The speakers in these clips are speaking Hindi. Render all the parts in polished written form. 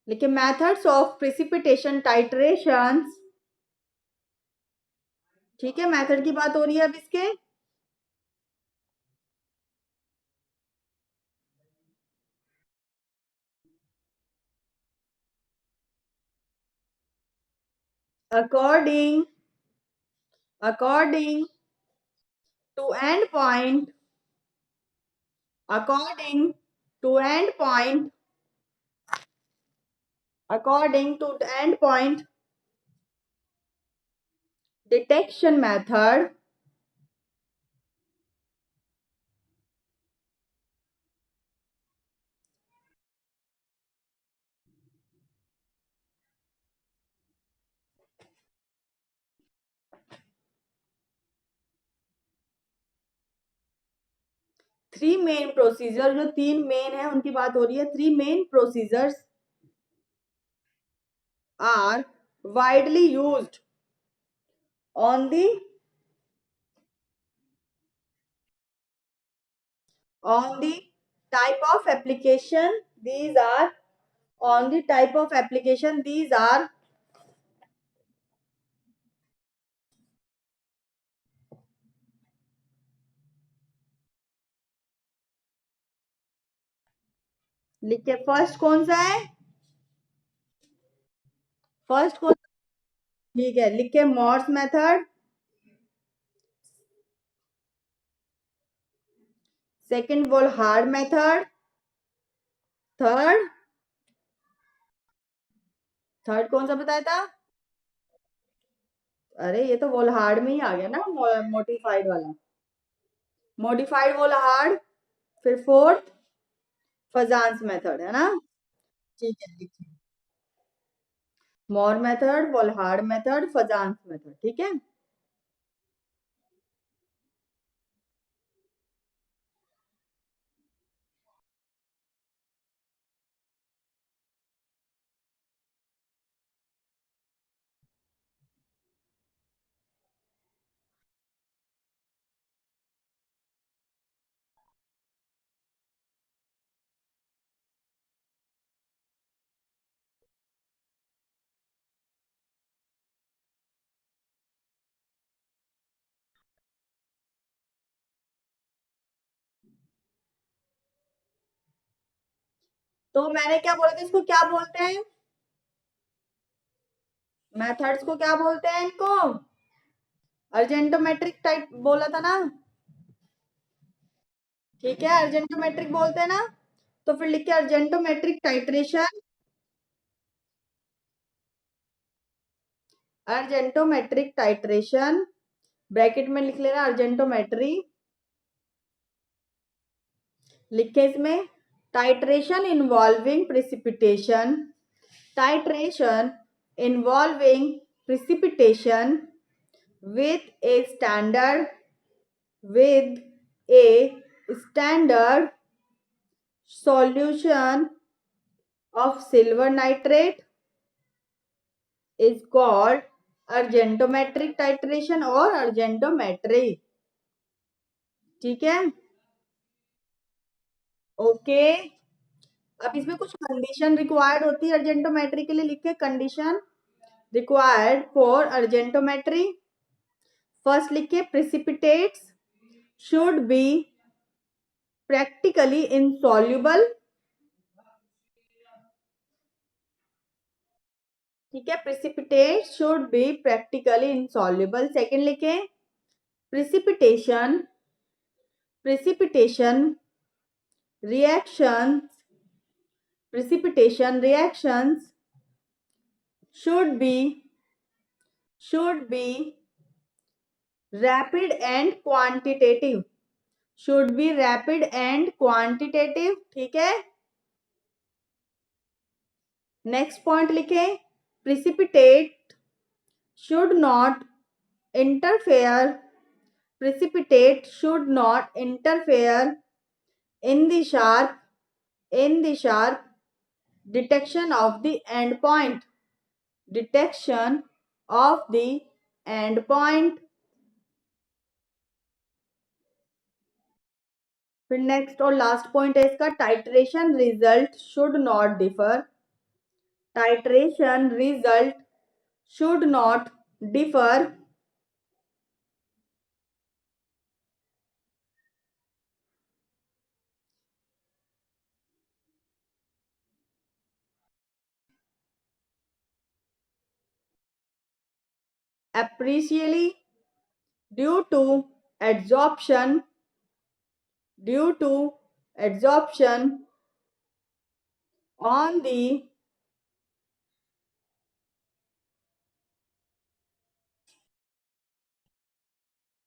लिखिए मेथड्स ऑफ प्रिसिपिटेशन टाइट्रेशंस। ठीक है, मेथड की बात हो रही है अब इसके। According to end point according to end point according to the end point detection method, 3 main procedure, जो 3 मेन है उनकी बात हो रही है। 3 main procedures are widely used on the on the type of application. These are on the type of application. These are लिखे। फर्स्ट कौन सा है? फर्स्ट कौन? ठीक है, लिखे Mohr's method. Second Volhard method. Third third कौन सा बताया था? अरे ये तो वोल्हार्ड में ही आ गया ना, मोडिफाइड वाला। Modified Volhard. फिर फोर्थ फजांस मेथड है ना। ठीक है, लिखिए Mohr method, Volhard method, Fajans method. ठीक है, तो मैंने क्या बोला था, इसको क्या बोलते हैं? मेथड्स को क्या बोलते हैं इनको? अर्जेंटोमेट्रिक टाइप बोला था ना। ठीक है, अर्जेंटोमेट्रिक बोलते हैं ना। तो फिर लिख के अर्जेंटोमेट्रिक टाइट्रेशन। अर्जेंटोमेट्रिक टाइट्रेशन ब्रैकेट में लिख लेना अर्जेंटोमेट्री। लिखे इसमें titration involving precipitation. Titration involving precipitation with a standard with a standard solution of silver nitrate is called argentometric titration और अर्जेंटोमेट्री। ठीक है, ओके। अब इसमें कुछ कंडीशन रिक्वायर्ड होती है अर्जेंटोमेट्री के लिए। लिखे condition required for argentometry. First लिखिए precipitates should be practically insoluble. ठीक है, precipitate should be practically insoluble. Second लिखे precipitation precipitation reactions precipitation reactions should be rapid and quantitative। should be rapid and quantitative। ठीक है, नेक्स्ट पॉइंट लिखे precipitate should not interfere precipitate should not interfere in the sharp detection of the end point। detection of the end point। फिर नेक्स्ट और लास्ट पॉइंट है इसका titration result should not differ titration result should not differ appreciably due to adsorption due to adsorption on the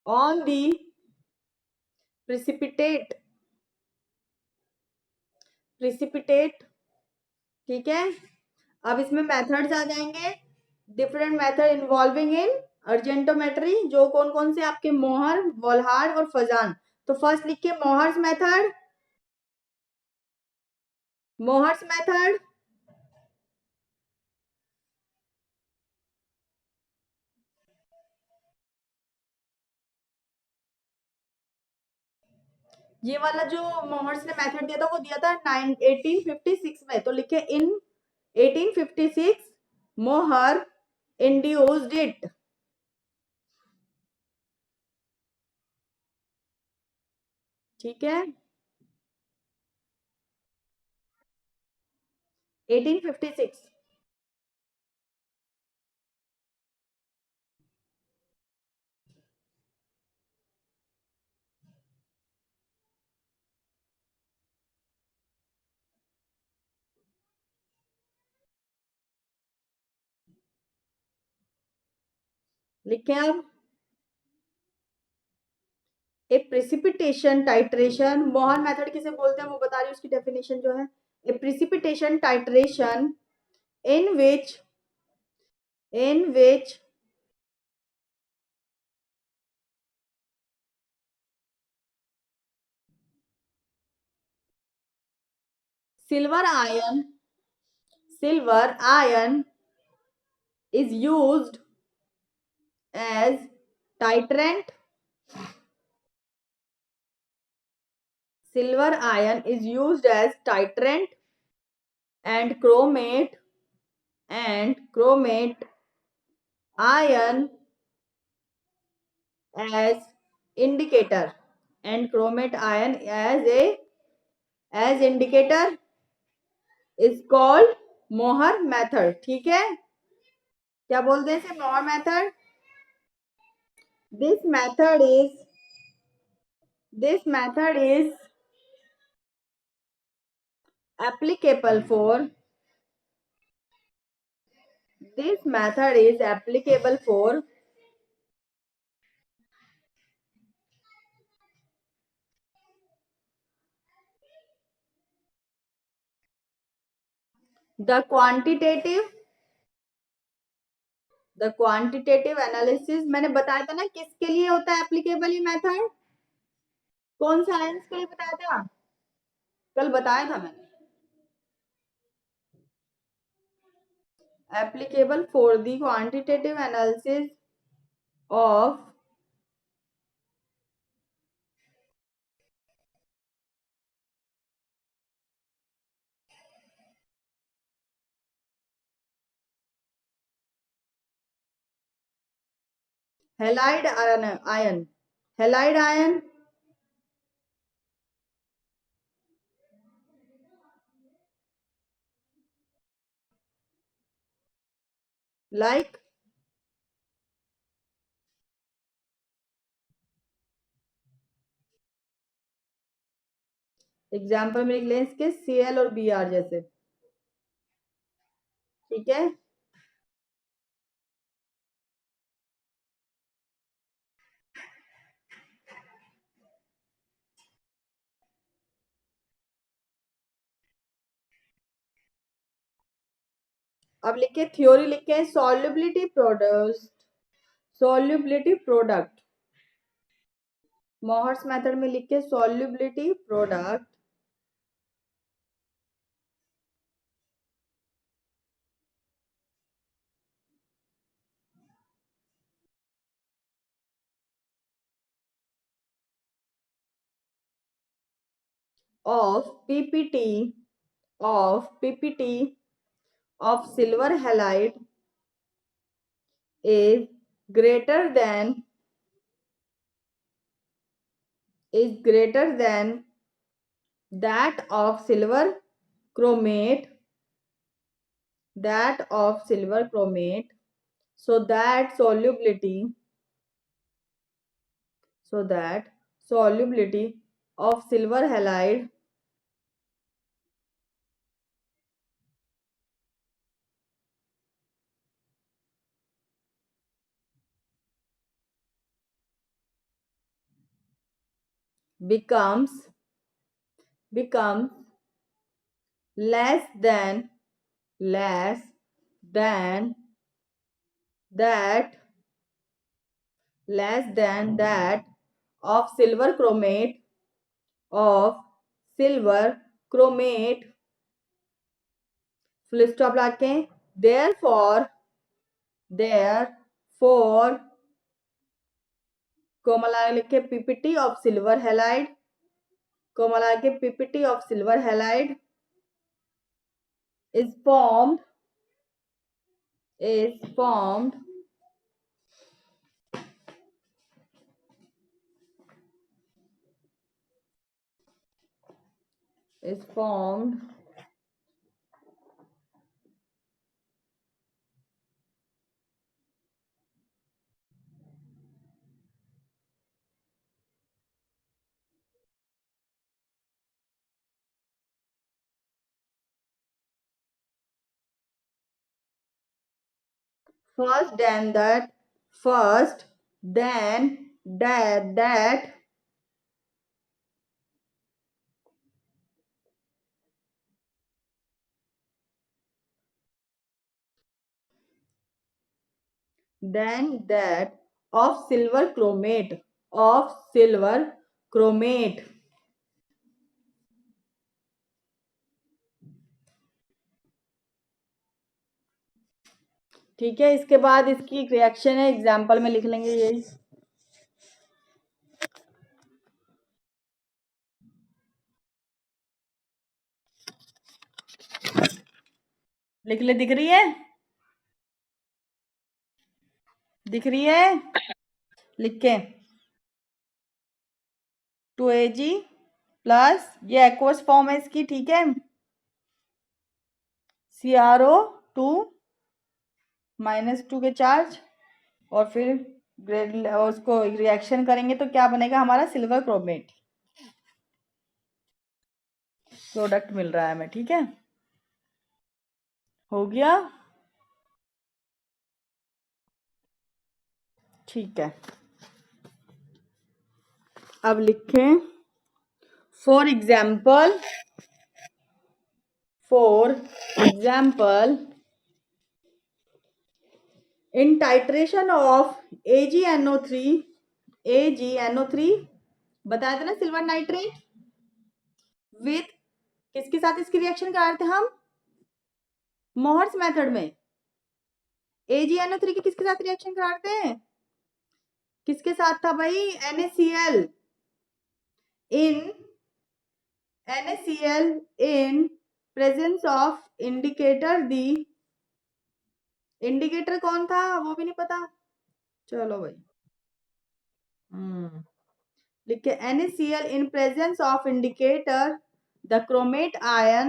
on the precipitate precipitate ठीक है। अब इसमें मेथड्स आ जाएंगे, डिफरेंट मेथड इन्वॉल्विंग इन अर्जेंटोमेट्री, जो कौन कौन से आपके मोहर, वोल्हार्ड और फजान। तो फर्स्ट लिखिए मोहर्स मेथड। मोहर्स मेथड ये वाला जो मोहर्स ने मेथड दिया था वो दिया था 1856 में। तो लिखे इन 1856 मोहर इंड्यूस्ड इट। ठीक है 1856। लिखे अब ए प्रेसिपिटेशन टाइट्रेशन, मोहर मेथड किसे बोलते हैं वो बता रही हूँ, उसकी डेफिनेशन जो है a precipitation titration in which silver ion silver ion is used as titrant. Silver ion is used as titrant and chromate ion as indicator, and chromate ion as indicator is called मोहर मेथड। ठीक है क्या बोलते हैं इसे, मोहर method. this method is this method is applicable for this method is applicable for the quantitative analysis। मैंने बताया था ना किसके लिए होता है एप्लीकेबल ये मेथड, कौन सा आयंस के लिए बताया था, कल बताया था मैंने। Applicable for the quantitative analysis of halide ion halide ion like example में लिख लें इसके Cl और Br जैसे। ठीक है अब लिखे थ्योरी, लिखे सॉल्युबिलिटी प्रोडक्ट। मोहर्स मेथड में लिखे solubility product of PPT of PPT of silver halide is greater than that of silver chromate so that solubility of silver halide becomes less than that of silver chromate full stop लाके therefore कोमला लिख के PPT of silver halide is formed first than that of silver chromate ठीक है। इसके बाद इसकी एक रिएक्शन है, एग्जाम्पल में लिख लेंगे यही। लिख ले, दिख रही है लिख के 2Ag प्लस ये एक्वस फॉर्म है इसकी, ठीक है, CrO2 -2 के चार्ज और फिर ग्रेड उसको रिएक्शन करेंगे तो क्या बनेगा हमारा सिल्वर क्रोमेट प्रोडक्ट मिल रहा है हमें, ठीक है। हो गया, ठीक है। अब लिखें for example in titration of AgNO3 बताया था ना सिल्वर नाइट्रेट विथ किसके साथ इसकी रिएक्शन करा रहे थे हम मोहर्स मेथड में। AgNO3 की किसके साथ रिएक्शन करा रहे थे, किसके साथ था भाई, NaCl in presence of indicator कौन था वो भी नहीं पता, चलो भाई लिख के NaCl in presence of indicator the chromate ion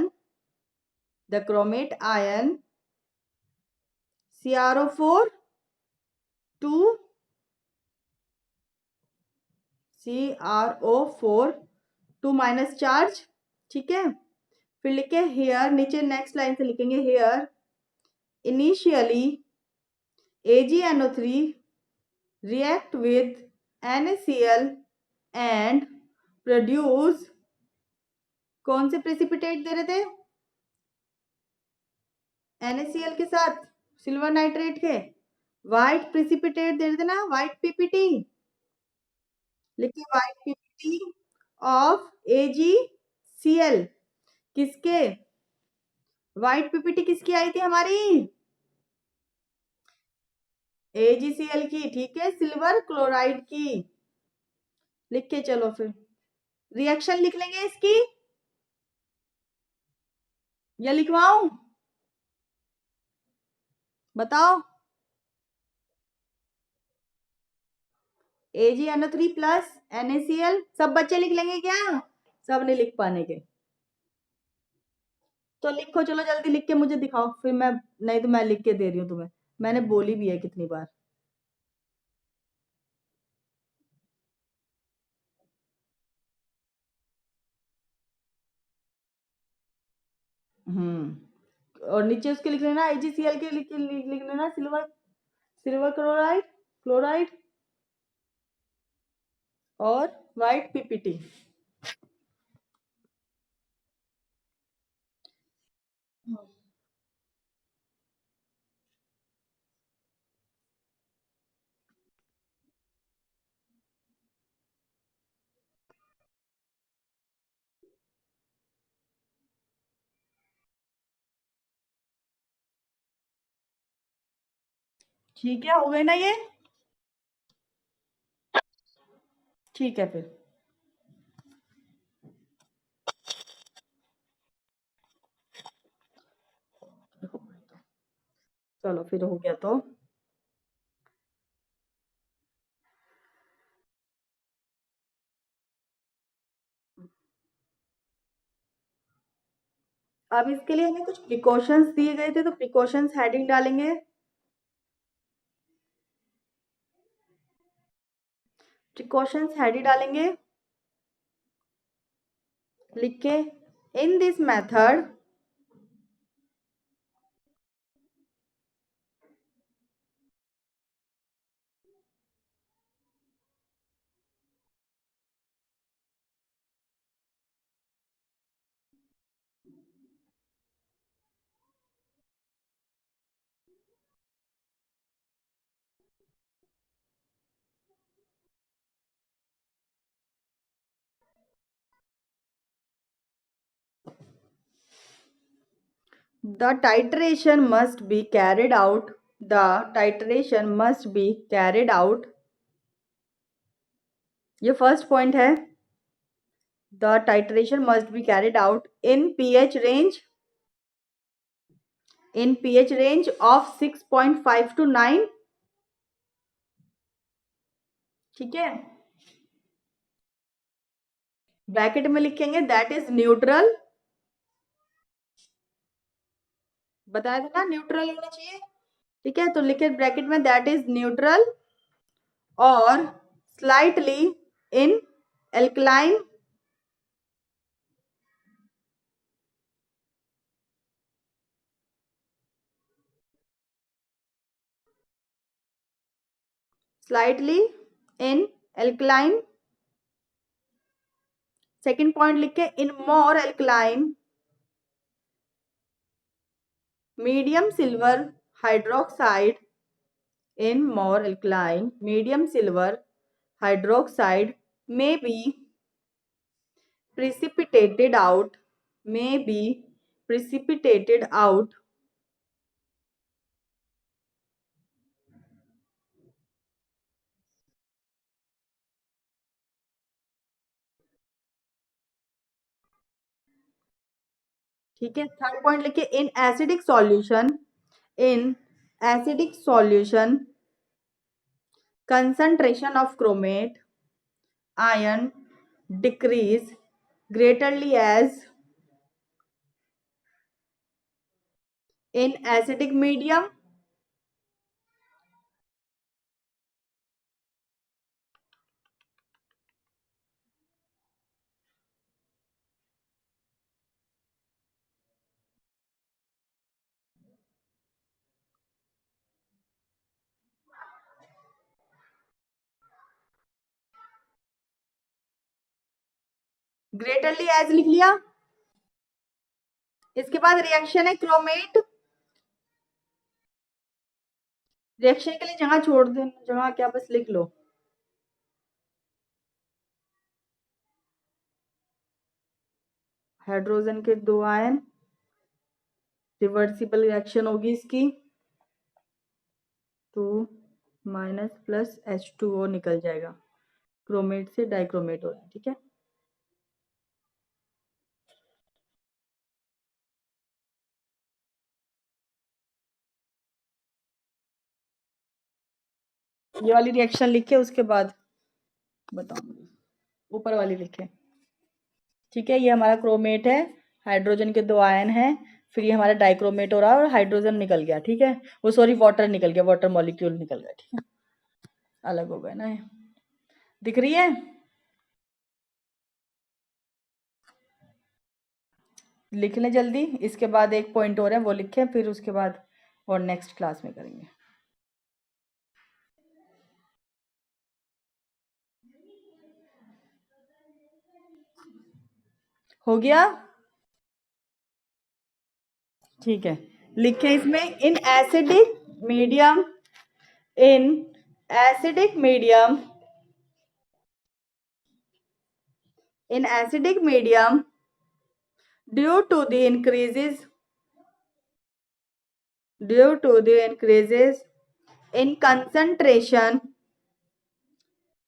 CrO4 2 minus charge, ठीक है। फिर लिखे हेयर, नीचे नेक्स्ट लाइन से लिखेंगे here initially AgNO3 react with NaCl and produce कौन से प्रेसिपिटेट दे रहे थे NaCl के साथ सिल्वर नाइट्रेट के व्हाइट प्रेसिपिटेट दे रहे थे ना, व्हाइट पीपीटी लिखिए, व्हाइट पीपीटी ऑफ AgCl किसके, व्हाइट पीपीटी किसकी आई थी हमारी AgCl की, ठीक है, सिल्वर क्लोराइड की लिख के चलो फिर रिएक्शन लिख लेंगे इसकी या लिखवाऊं, बताओ। AgNO3 plus NaCl। सब बच्चे लिख लेंगे क्या? सब नहीं लिख पाने के तो लिखो, चलो जल्दी लिख के मुझे दिखाओ, फिर मैं, नहीं तो मैं लिख के दे रही हूँ तुम्हें, मैंने बोली भी है कितनी बार। और नीचे उसके लिख लेना AgCl के लिख लेना सिल्वर, सिल्वर क्लोराइड, क्लोराइड और व्हाइट PPT। ठीक है, हो गए ना ये? ठीक है फिर, चलो फिर हो गया तो। अब इसके लिए हमें कुछ प्रिकॉशंस दिए गए थे, तो प्रिकॉशंस हेडिंग डालेंगे। प्रिकॉशंस हेडिंग डालेंगे लिख के, in this method the titration must be carried out, the titration must be carried out, ये फर्स्ट पॉइंट है। The titration must be carried out in pH range, in pH range of 6.5 to 9। ठीक है, ब्रैकेट में लिखेंगे दैट इज न्यूट्रल, बताया था ना न्यूट्रल होना चाहिए। ठीक है, तो लिखे ब्रैकेट में दैट इज न्यूट्रल और slightly in alkaline, slightly in alkaline. Second point लिखे in more alkaline medium silver hydroxide, in more alkaline medium silver hydroxide may be precipitated out, may be precipitated out। ठीक है, थर्ड पॉइंट लिखिए in acidic solution, in acidic solution concentration of chromate ion decrease greatly as in acidic medium, greatly as लिख लिया। इसके बाद रिएक्शन है क्रोमेट, रिएक्शन के लिए जगह छोड़ दे, जगह क्या बस लिख लो, हाइड्रोजन के 2 आयन, रिवर्सिबल रिएक्शन होगी इसकी, 2 माइनस प्लस H2O निकल जाएगा, क्रोमेट से डाइक्रोमेट हो रहा है। ठीक है, ये वाली रिएक्शन लिखे, उसके बाद बताऊंगी, ऊपर वाली लिखे। ठीक है, ये हमारा क्रोमेट है, हाइड्रोजन के 2 आयन हैं, फिर ये हमारा डाइक्रोमेट हो रहा है और हाइड्रोजन निकल गया। ठीक है, वो सॉरी वाटर निकल गया, वाटर मॉलिक्यूल निकल गया। ठीक है, अलग हो गया ना ये। दिख रही है? लिख लें जल्दी, इसके बाद एक पॉइंट और है वो लिखें, फिर उसके बाद और नेक्स्ट क्लास में करेंगे। हो गया? ठीक है, लिखें इसमें, in acidic medium, in acidic medium, in acidic medium, due to the increases in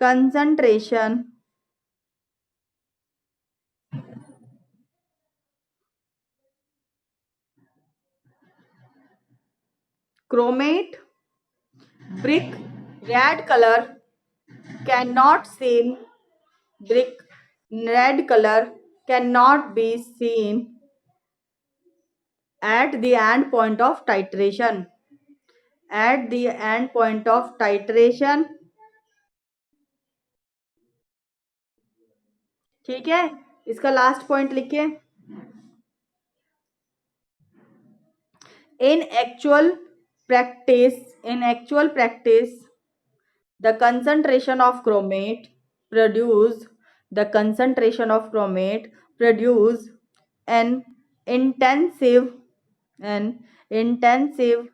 concentration chromate brick red color cannot seen brick red color cannot be seen at the end point of titration, at the end point of titration। ठीक है, इसका लास्ट पॉइंट लिखिए, in actual practice the concentration of chromate produce the concentration of chromate produce an intensive an intensive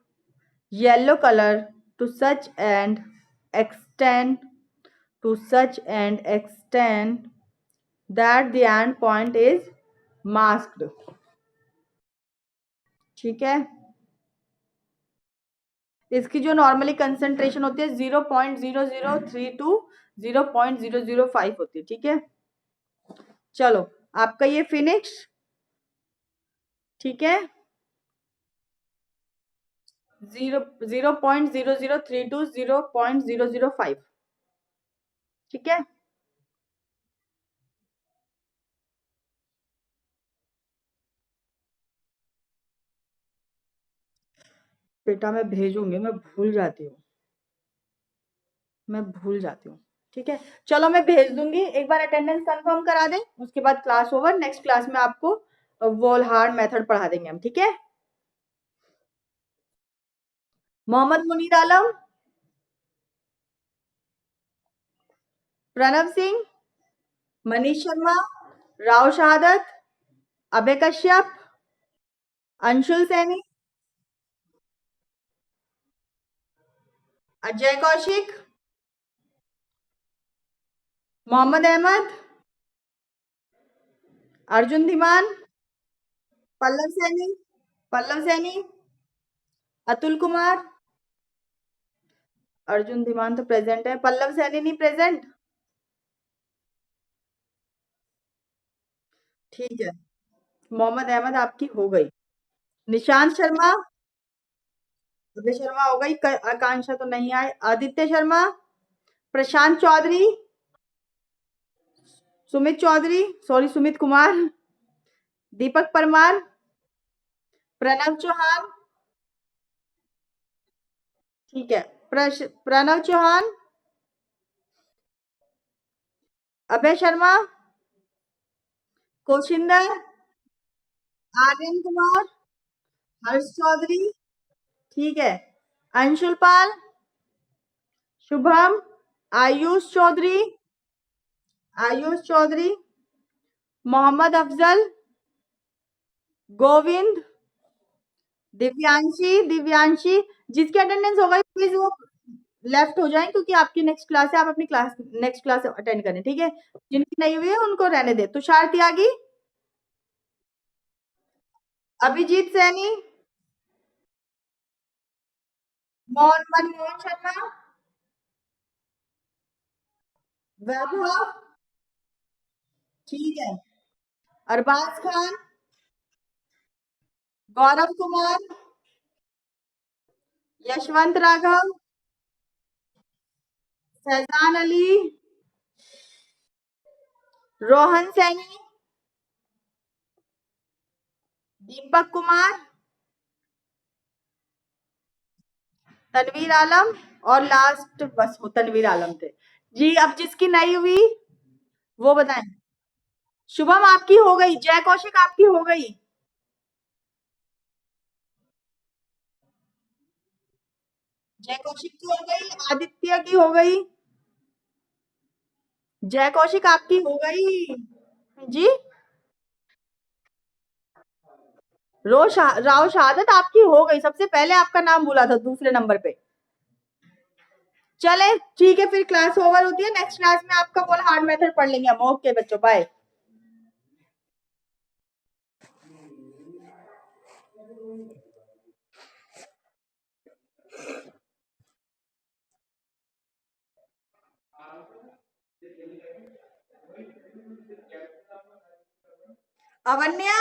yellow color to such an extent that the end point is masked। ठीक है, इसकी जो नॉर्मली कंसंट्रेशन होती है 0.0032 0.005 होती है। ठीक है, चलो आपका ये फिनिश। ठीक है, 0.0032 0.005। ठीक है, बेटा मैं भेजूंगी, मैं भूल जाती हूँ। ठीक है, चलो मैं भेज दूंगी, एक बार अटेंडेंस कंफर्म करा दें, उसके बाद क्लास ओवर। नेक्स्ट क्लास में आपको वॉलहार्ड मेथड पढ़ा देंगे हम। ठीक है, मोहम्मद मुनीर आलम, प्रणव सिंह, मनीष शर्मा, राव शहादत, अभय कश्यप, अंशुल सैनी, अजय कौशिक, मोहम्मद अहमद, अर्जुन धीमान, पल्लव सैनी, पल्लव सैनी, अतुल कुमार। अर्जुन धीमान तो प्रेजेंट है, पल्लव सैनी नहीं प्रेजेंट। ठीक है, मोहम्मद अहमद आपकी हो गई। निशांत शर्मा, अभय शर्मा हो गई, आकांक्षा तो नहीं आए, आदित्य शर्मा, प्रशांत चौधरी, सुमित चौधरी, सॉरी सुमित कुमार, दीपक परमार, प्रणव चौहान। ठीक है, प्रणव चौहान, अभय शर्मा, कौशिंदर, आर्यन कुमार, हर्ष चौधरी। ठीक है, अंशुल पाल, शुभम, आयुष चौधरी, मोहम्मद अफजल, गोविंद, दिव्यांशी। जिसकी अटेंडेंस होगा प्लीज वो लेफ्ट हो जाए, क्योंकि आपकी नेक्स्ट क्लास है, आप अपनी क्लास नेक्स्ट क्लास अटेंड करें। ठीक है, जिनकी नहीं हुई है उनको रहने दे। तुषार त्यागी, अभिजीत सैनी, मनमोहन शर्मा, वैभव। ठीक है, अरबाज खान, गौरव कुमार, यशवंत राघव, फैजान अली, रोहन सैनी, दीपक कुमार, तनवीर आलम, और लास्ट बस वो तनवीर आलम थे जी। अब जिसकी नहीं हुई वो बताएं। शुभम आपकी हो गई, जय कौशिक आपकी हो गई, जय कौशिक की हो गई, आदित्य की हो गई, जय कौशिक आपकी हो गई जी। राव शहादत आपकी हो गई, सबसे पहले आपका नाम बोला था दूसरे नंबर पे। चले ठीक है, फिर क्लास ओवर होती है, नेक्स्ट क्लास में आपका बोल हार्ड मेथड पढ़ लेंगे हम। ओके बच्चों, बाय। अवन्या,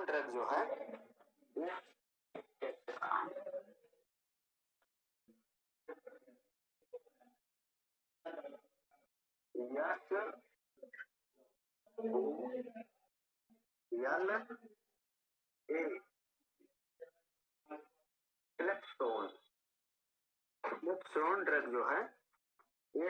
ड्रग जो है इलेक्ट्रॉन, इलेक्ट्रॉन ड्रग जो है ये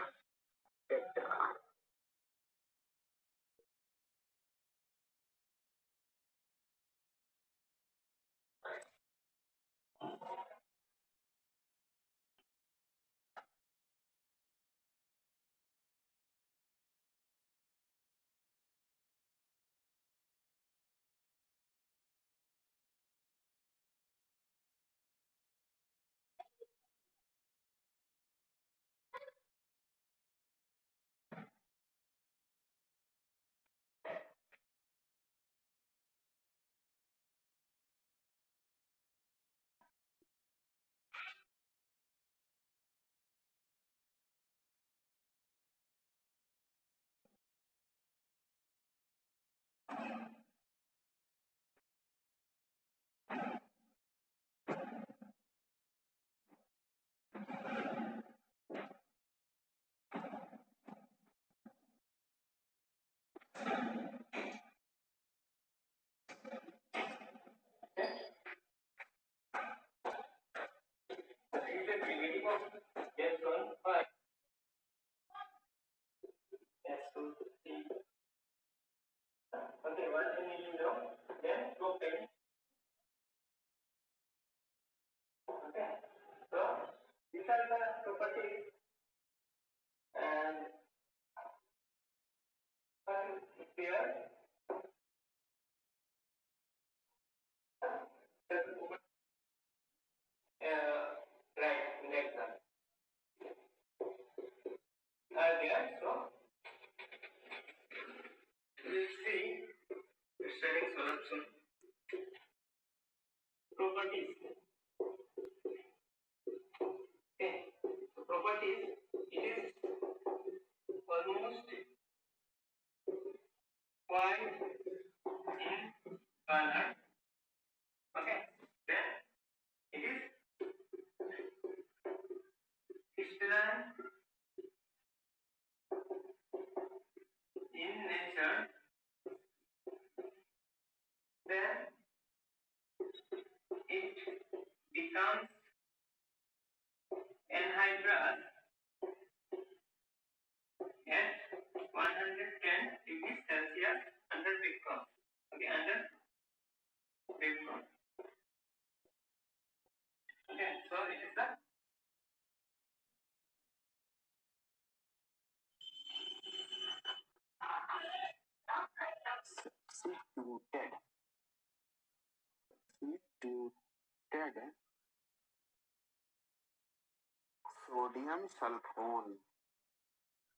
sodium sulfone,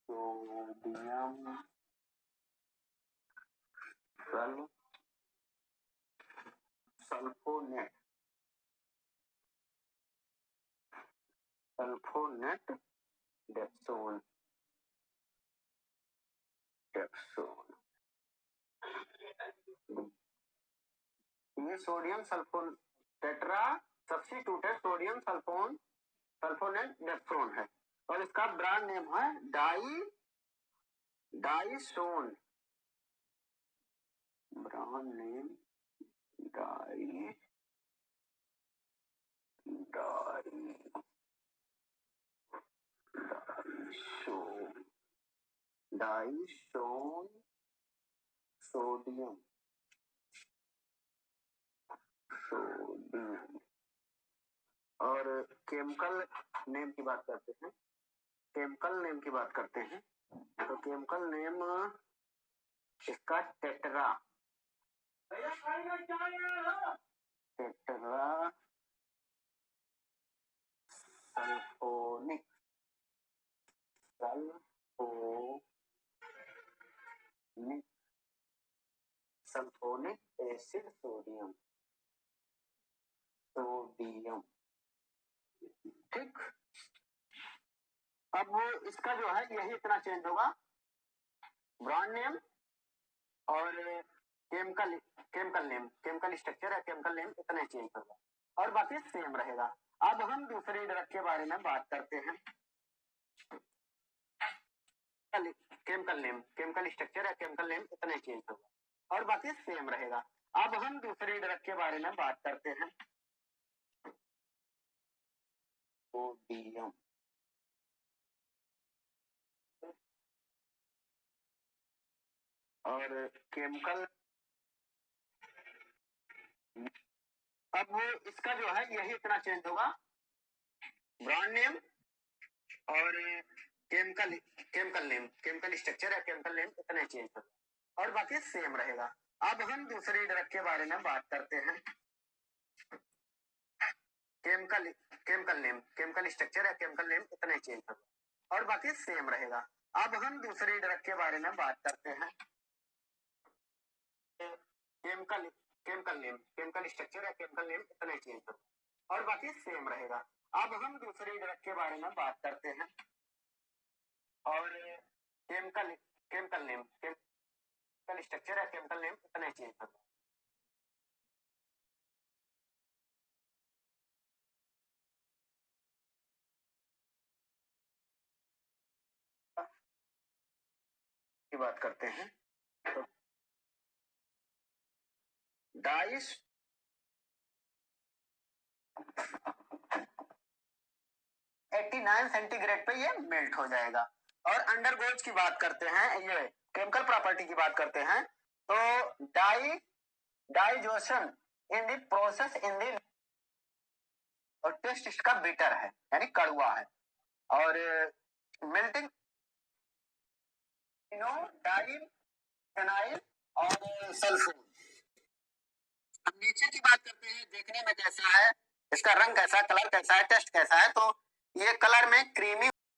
sodium sulfonate sulfonate dapsone, dapsone, ये sodium sulfone tetra substituted sodium sulfonate dapsone है और इसका ब्रांड नेम है Diasone, brand name Diasone sodium और केमिकल नेम की बात करते हैं, तो केमिकल नेम इसका टेट्रा सल्फोनिक एसिड सोडियम, ठीक। अब इसका जो है यही इतना चेंज होगा, ब्रांड नेम और केमिकल स्ट्रक्चर है, केमिकल नेम इतना चेंज होगा और बाकी सेम रहेगा। अब हम दूसरे ड्रग के बारे में बात करते हैं। केमिकल स्ट्रक्चर है, केमिकल नेम इतना चेंज होगा और बाकी सेम रहेगा। अब हम दूसरे ड्रग के बारे में बात करते हैं। सोडियम और केमिकल, अब इसका जो है यही इतना चेंज होगा, ब्रांड नेम और केमिकल स्ट्रक्चर है, केमिकल नेम इतना चेंज होगा और बाकी सेम रहेगा। अब हम दूसरे ड्रग के बारे में बात करते हैं। केमिकल स्ट्रक्चर है, केमिकल नेम इतना चेंज होगा और बाकी सेम रहेगा। अब हम दूसरे ड्रग के बारे में बात करते हैं। केमिकल स्ट्रक्चर है, केमिकल नेम इतना चेंज होगा और बाकी सेम रहेगा। अब हम दूसरे ड्रग के बारे में बात करते हैं और केमिकल स्ट्रक्चर है, केमिकल नेम इतना चेंज होगा। की बात करते हैं तो डाइस 89 सेंटीग्रेड पे ये मेल्ट हो जाएगा। और अंडरगोज की बात करते हैं, ये केमिकल प्रॉपर्टी की बात करते हैं तो digestion in the process in the, और टेस्ट इसका बिटर है यानी कड़वा है और मेल्टिंग डाइन फेनाइल और सल्फोन। अब नेचर की बात करते हैं, देखने में कैसा है, इसका रंग कैसा है, कलर कैसा है, टेस्ट कैसा है, तो ये कलर में क्रीमी